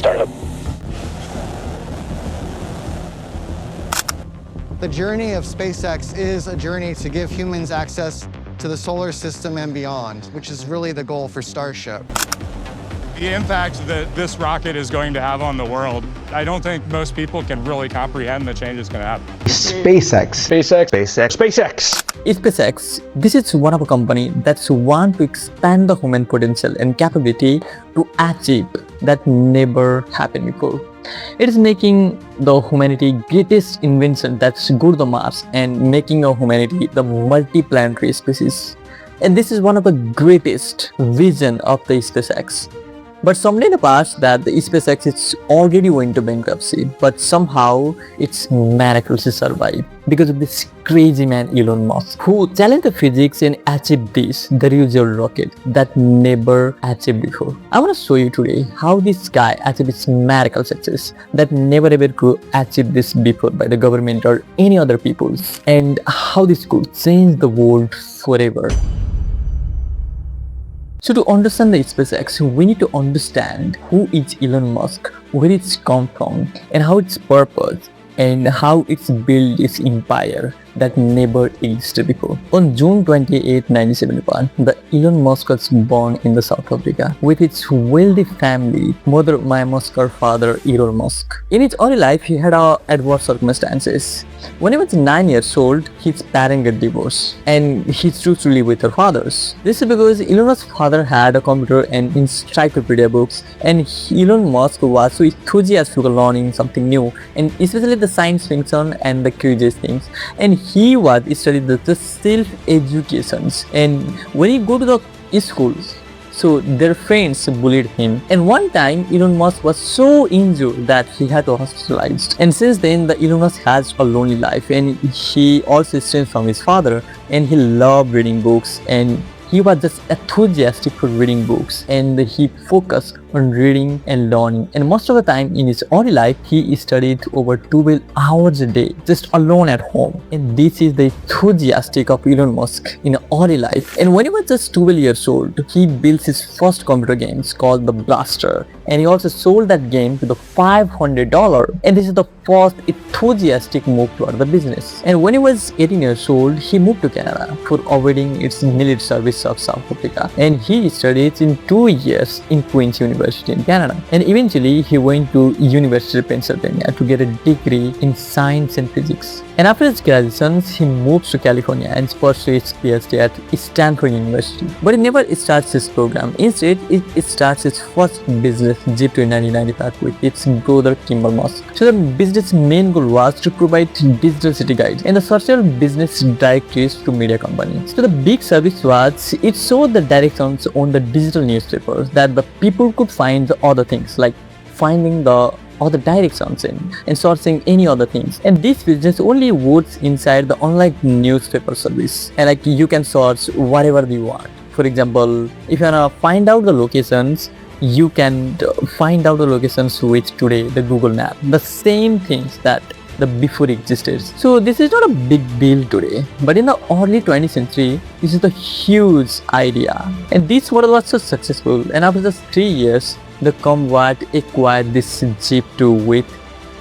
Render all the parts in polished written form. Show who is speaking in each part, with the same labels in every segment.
Speaker 1: startup.
Speaker 2: The journey of SpaceX is a journey to give humans access to the solar system and beyond, which is really the goal for Starship.
Speaker 3: The impact that this rocket is going to have on the world, I don't think most people can really comprehend the change it's going to have.
Speaker 4: SpaceX.
Speaker 5: SpaceX, this is one of a company that's want to expand the human potential and capability to achieve that never happened before. It is making the humanity greatest invention that's go to the Mars and making our humanity the multi-planetary species. And this is one of the greatest vision of the SpaceX. But someday in the past that the SpaceX is already went to bankruptcy, but somehow it's miraculously survived because of this crazy man Elon Musk, who challenged the physics and achieved this, the reusable rocket that never achieved before. I want to show you today how this guy achieved this miracle success that never ever could achieve this before by the government or any other people, and how this could change the world forever. So to understand the SpaceX, we need to understand who is Elon Musk, where it's come from, and how its purpose, and how it's built its empire that never existed before. On June 28, 1971, the Elon Musk was born in the South Africa with its wealthy family, mother Musk's father Elon Musk. In his early life, he had adverse circumstances. When he was 9 years old, his parents got divorced and he chose to live with her fathers. This is because Elon Musk's father had a computer and encyclopedia books, and Elon Musk was so enthusiastic for learning something new, and especially the science fiction and the curious things. And he was studied the self-educations, and when he go to the schools, so their friends bullied him, and one time Elon Musk was so injured that he had to hospitalized. And since then the Elon Musk has a lonely life, and he also estranged from his father, and he loved reading books, and he was just enthusiastic for reading books, and he focused on reading and learning. And most of the time in his early life, he studied over 12 hours a day, just alone at home. And this is the enthusiastic of Elon Musk in early life. And when he was just 12 years old, he built his first computer games called the Blaster, and he also sold that game to the $500. And this is the first enthusiastic move toward the business. And when he was 18 years old, he moved to Canada for awaiting its military service of South Africa, and he studied in 2 years in Queen's University in Canada. And eventually he went to University of Pennsylvania to get a degree in science and physics. And after his graduation, he moves to California and pursues his PhD at Stanford University. But he never starts his program. Instead, it starts his first business, Jeep, in 1995 with its brother Kimball Musk. So the business main goal was to provide digital city guides and the social business directories to media companies. So the big service was it showed the directions on the digital newspapers that the people could find the other things, like finding the other directions and sourcing any other things. And this business only works inside the online newspaper service, and like you can source whatever you want. For example, if you wanna find out the locations, you can find out the locations with today the Google Map, the same things that the before existed. So this is not a big deal today, but in the early 20th century, this is a huge idea. And this model was so successful, and after just 3 years, the company acquired this Jeep 2 with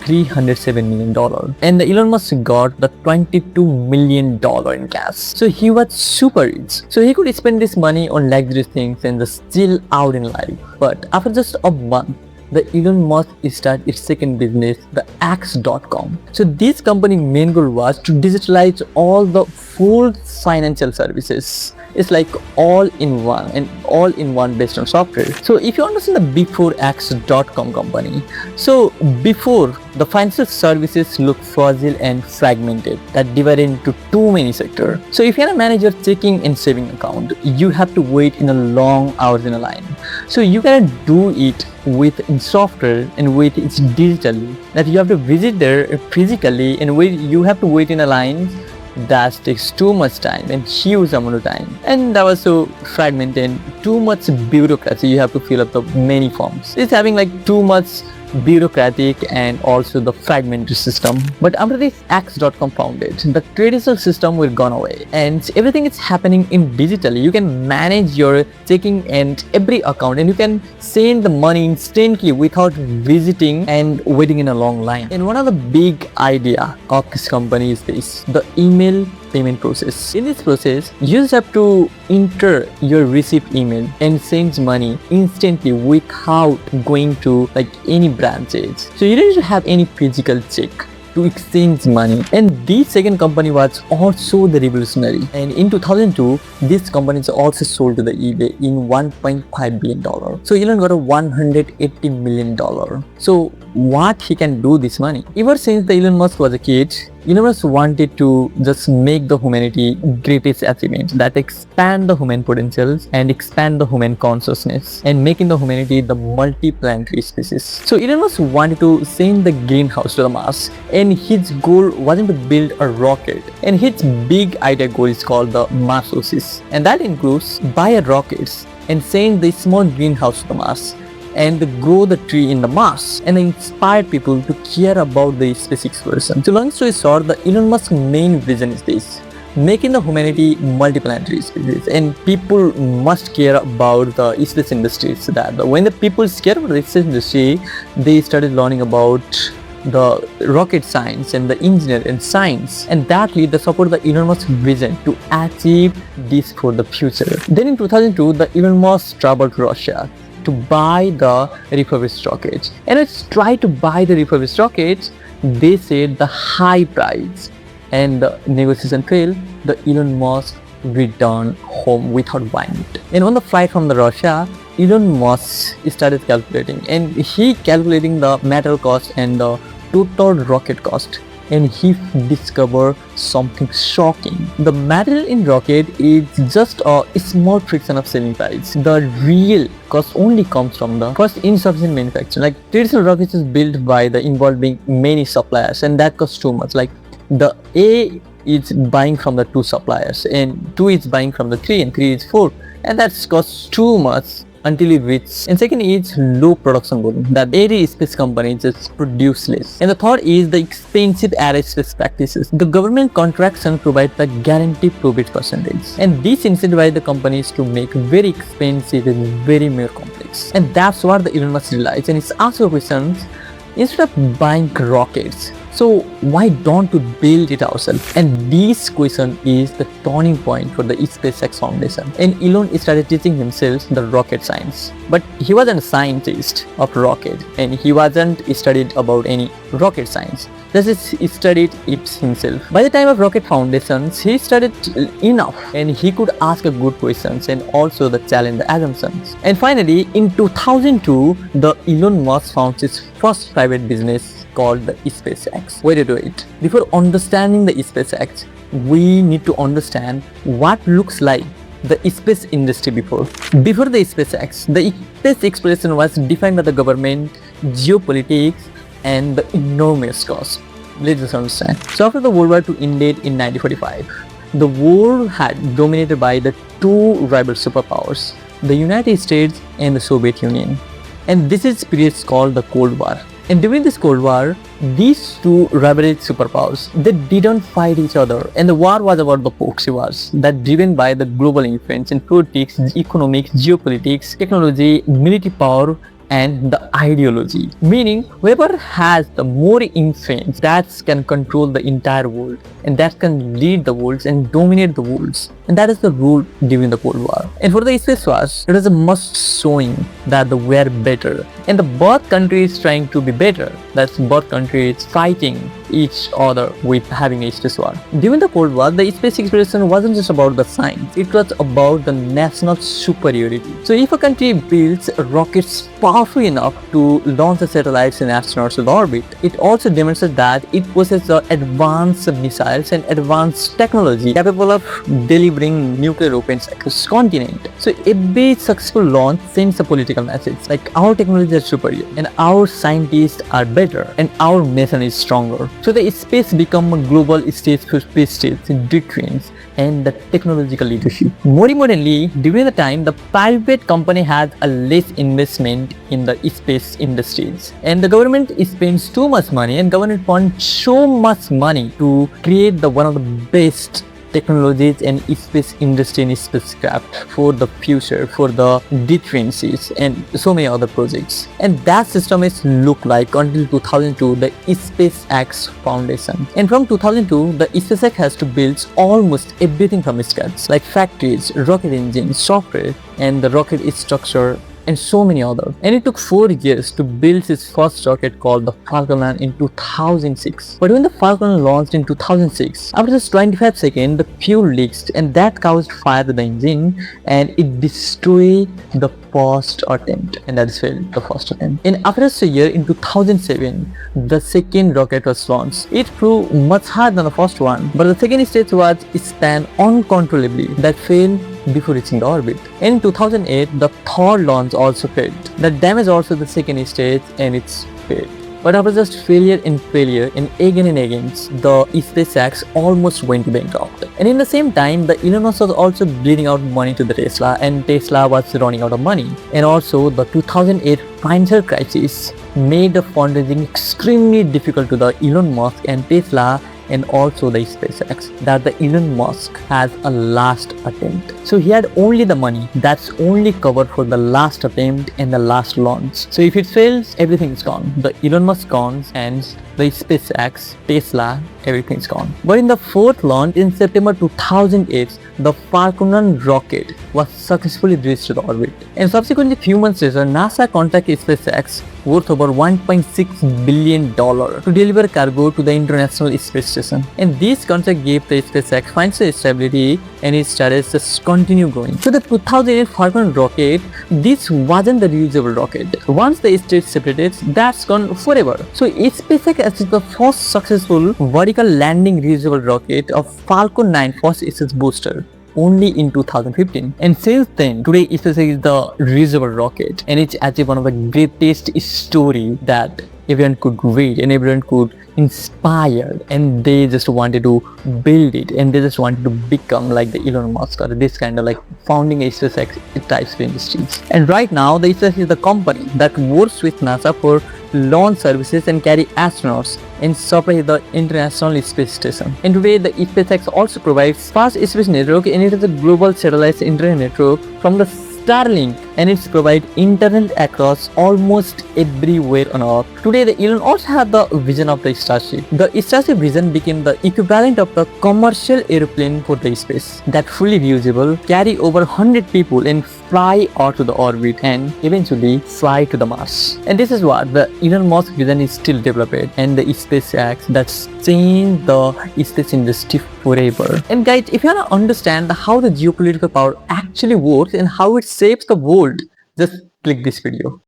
Speaker 5: $307 million, and the Elon Musk got the $22 million in cash. So he was super rich, so he could spend this money on luxurious things and just chill out in life. But after just a month, the Elon Musk started its second business, the X.com. So this company's main goal was to digitalize all the full financial services. It's like all in one, and all in one based on software. So if you understand the before X.com company, so before the financial services look fragile and fragmented, that divided into too many sectors. So if you want to manage your checking and saving account, you have to wait in a long hours in a line. So you cannot do it with in software and with it's digitally, that you have to visit there physically and wait, you have to wait in a line. That takes too much time and huge amount of time, and that was so fragmented, too much bureaucracy. You have to fill up the many forms. It's having like too much bureaucratic, and also the fragmented system. But after this X.com founded, the traditional system will gone away and everything is happening in digital. You can manage your checking and every account, and you can send the money instantly without visiting and waiting in a long line. And one of the big idea of this company is this, the email payment process. In this process, you just have to enter your receipt email and send money instantly without going to like any branches. So you don't need to have any physical check to exchange money. And this second company was also the revolutionary. And in 2002, this company is also sold to the eBay in $1.5 billion. So Elon got a $180 million. So what he can do this money? Ever since the Elon Musk was a kid, Elon Musk wanted to just make the humanity greatest achievement that expand the human potentials and expand the human consciousness and making the humanity the multi-planetary species. So Elon Musk wanted to send the greenhouse to the Mars, and his goal wasn't to build a rocket, and his big idea goal is called the Marsosis, and that includes buy rockets and send the small greenhouse to the Mars and grow the tree in the Mars and inspire people to care about the space exploration. So long story short, the Elon Musk main vision is this, making the humanity multi-planetary species, and people must care about the space industry. So that when the people care about the space industry, they started learning about the rocket science and the engineer and science, and that lead the support the Elon Musk vision to achieve this for the future. Then in 2002, the Elon Musk traveled to Russia to buy the refurbished rockets, and it's try to buy the refurbished rockets. They said the high price and the negotiation failed. The Elon Musk returned home without buying it. And on the flight from the Russia, Elon Musk started calculating, and he calculating the material cost and the total rocket cost, and he discovered something shocking. The material in rocket is just a small fraction of selling price. The real cost only comes from the cost insufficient manufacturing. Like traditional rockets is built by the involving many suppliers, and that costs too much. Like the A is buying from the 2 suppliers, and 2 is buying from the 3, and 3 is 4, and that costs too much until it reaches. And second is low production volume, that every space company just produce less. And the third is the expensive aerospace practices. The government contraction provides the guaranteed profit percentage, and this incentivizes the companies to make very expensive and very more complex. And that's what the Elon Musk realized, and it's also questions, instead of buying rockets, so why don't we build it ourselves? And this question is the turning point for the SpaceX Foundation. And Elon started teaching himself the rocket science. But he wasn't a scientist of rocket, and he wasn't studied about any rocket science. Just he studied it himself. By the time of Rocket Foundations, he studied enough, and he could ask a good questions and also the challenge the assumptions. And finally, in 2002, the Elon Musk found his first private business called the SpaceX. Wait. Before understanding the SpaceX, we need to understand what looks like the space industry before. Before the SpaceX, the space exploration was defined by the government, geopolitics, and the enormous cost. Let's just understand. So after the World War II ended in 1945, the world had dominated by the 2 rival superpowers, the United States and the Soviet Union. And this is period called the Cold War. And during this Cold War, these 2 rival superpowers, they didn't fight each other, and the war was about the proxy wars that driven by the global influence in politics, economics, geopolitics, technology, military power, and the ideology. Meaning, whoever has the more influence, that can control the entire world, and that can lead the worlds and dominate the worlds. And that is the rule during the Cold War. And for the space wars, it was a must showing that we are better, and the both countries trying to be better. That's both countries fighting each other with having a space war. During the Cold War, the space exploration wasn't just about the science, it was about the national superiority. So if a country builds rockets powerful enough to launch the satellites and astronauts to the orbit, it also demonstrates that it possesses advanced missiles and advanced technology capable of delivering nuclear weapons across continent. So every successful launch sends a political message like our technology is superior, and our scientists are better, and our mission is stronger. So the space become a global stage for space states, doctrines, and the technological leadership. More importantly, during the time, the private company had a less investment in the space industries, and the government spends too much money, and government wants so much money to create the one of the best technologies and space industry and spacecraft for the future, for the defenses and so many other projects. And that system is look like until 2002 the SpaceX Foundation. And from 2002 the SpaceX has to build almost everything from scratch, like factories, rocket engines, software, and the rocket structure, and so many other. And it took 4 years to build his first rocket called the Falcon 9 in 2006. But when the Falcon launched in 2006, after just 25 seconds, the fuel leaked, and that caused fire to the engine, and it destroyed the first attempt, and that is failed, the first attempt. And after a year, in 2007, the second rocket was launched. It flew much higher than the first one, but the second stage was spun uncontrollably, that failed before reaching the orbit. In 2008, the third launch also failed. That damaged also the second stage, and it's failed. But after just failure and again, the SpaceX almost went bankrupt. And in the same time, the Elon Musk was also bleeding out money to the Tesla, and Tesla was running out of money. And also the 2008 financial crisis made the fundraising extremely difficult to the Elon Musk and Tesla, and also the SpaceX, that the Elon Musk has a last attempt. So he had only the money that's only covered for the last attempt and the last launch. So if it fails, everything is gone. The Elon Musk gone, and the SpaceX, Tesla, everything is gone. But in the fourth launch in September 2008, the Falcon 9 rocket was successfully reached to the orbit. And subsequently, few months later, NASA contacted SpaceX worth over $1.6 billion to deliver cargo to the International Space Station. And this contract gave the SpaceX financial stability, and its status just continue growing. So the 2008 Falcon rocket, this wasn't the reusable rocket. Once the stage separated, that's gone forever. So SpaceX achieved the first successful vertical landing reusable rocket of Falcon 9 first stage booster only in 2015. And since then, today SpaceX is the reusable rocket, and it's actually one of the greatest story that everyone could read and everyone could inspire, and they just wanted to build it, and they just wanted to become like the Elon Musk or this kind of like founding a SpaceX types of industries. And right now the SpaceX is the company that works with NASA for launch services and carry astronauts and supply the International Space Station. And today the SpaceX also provides fast space network, and it is a global satellite internet network from the Starlink, and it's provide internet across almost everywhere on Earth. Today, the Elon also had the vision of the Starship. The Starship vision became the equivalent of the commercial airplane for the space that fully reusable, carry over 100 people, and fly out to the orbit, and eventually fly to the Mars. And this is what the Elon Musk vision is still developed, and the SpaceX that's changed the space industry forever. And guys, if you want to understand how the geopolitical power actually works and how it shapes the world, just click this video.